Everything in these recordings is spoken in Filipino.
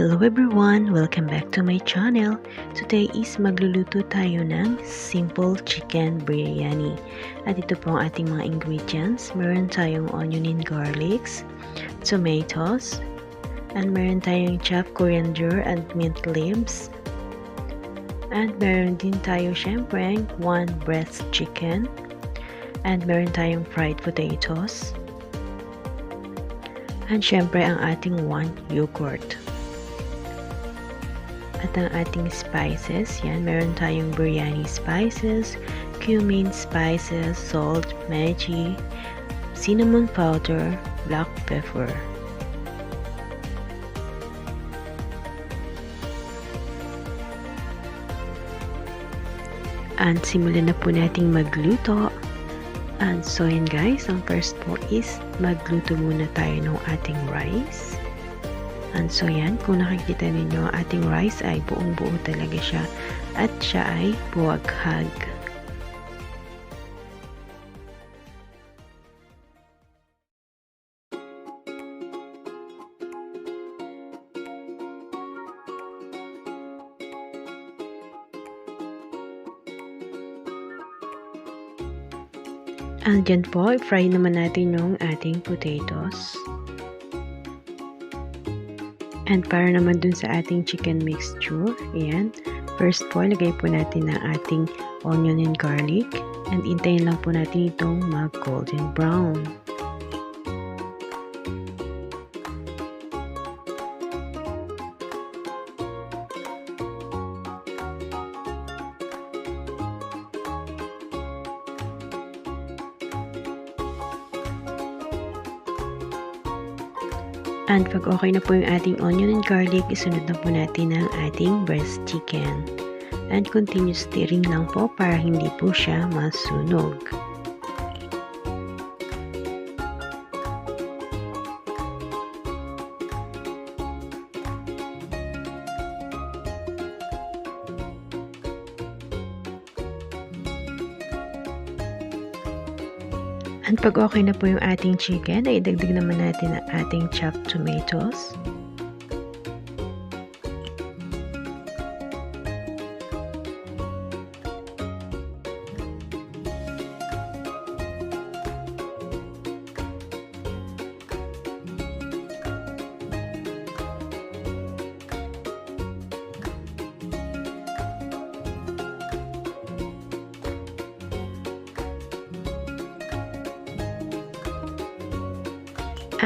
Hello everyone! Welcome back to my channel. Today is magluluto tayo ng simple chicken biryani. At ito po ang ating mga ingredients. Meron tayong onion and garlics, tomatoes, and meron tayong chopped coriander and mint leaves. And meron din tayo syempre one breast chicken. And meron tayong fried potatoes. And syempre ang ating one yogurt. At ang ating spices, yan, meron tayong biryani spices, cumin spices, salt, magic, cinnamon powder, black pepper. And simulan na po nating magluto. And so yan guys, ang first po is magluto muna tayo ng ating rice. And so yan, kung nakikita ninyo, ating rice ay buong-buo talaga siya at siya ay buwaghag. And yan po, i-fry naman natin yung ating potatoes. And para naman dun sa ating chicken mixture, ayan, first po, lagay po natin ang ating onion and garlic. And intayin lang po natin itong mag-golden brown. And pag okay na po yung ating onion and garlic, isunod na po natin ang ating breast chicken. And continuous stirring lang po para hindi po siya masunog. And pag okay na po yung ating chicken, ay idagdag naman natin ang ating chopped tomatoes.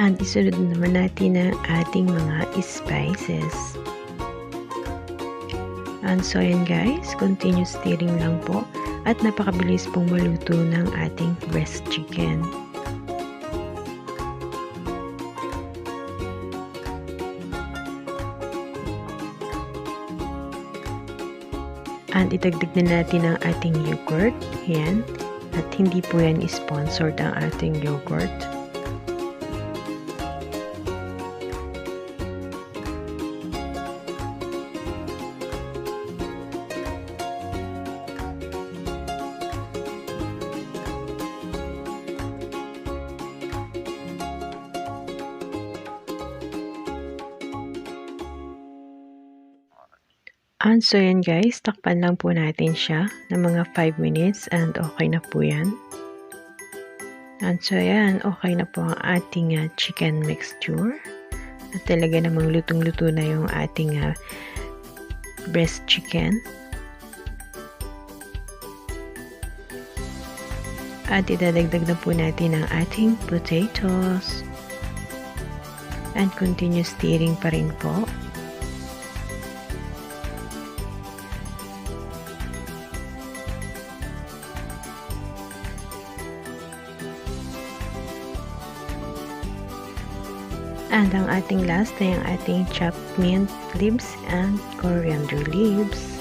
And isunod naman natin ang ating mga spices. And so yan guys, continuous stirring lang po at napakabilis pong maluto ng ating breast chicken. And idagdag na natin ang ating yogurt. Yan. At hindi po yan sponsored ang ating yogurt. And so yan guys, takpan lang po natin siya ng mga 5 minutes and okay na po yan. And so yan, okay na po ang ating chicken mixture. At talaga namang lutong-luto na yung ating breast chicken. At idadagdag na po natin ang ating potatoes. And continuous stirring pa rin po. And ang ating last ay ang ating chopped mint leaves and coriander leaves.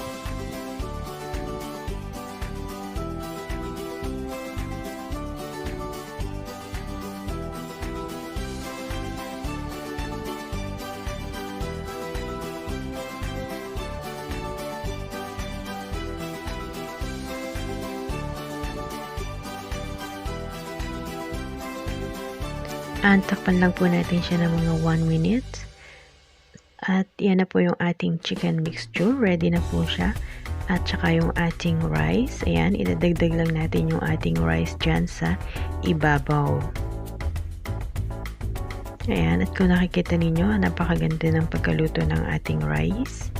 And takpan lang po natin siya ng mga 1 minute. At yan na po yung ating chicken mixture. Ready na po siya. At saka yung ating rice. Ayan, idadagdag lang natin yung ating rice dyan sa ibabaw. Ayan, at kung nakikita ninyo, napakaganda ng pagkaluto ng ating rice.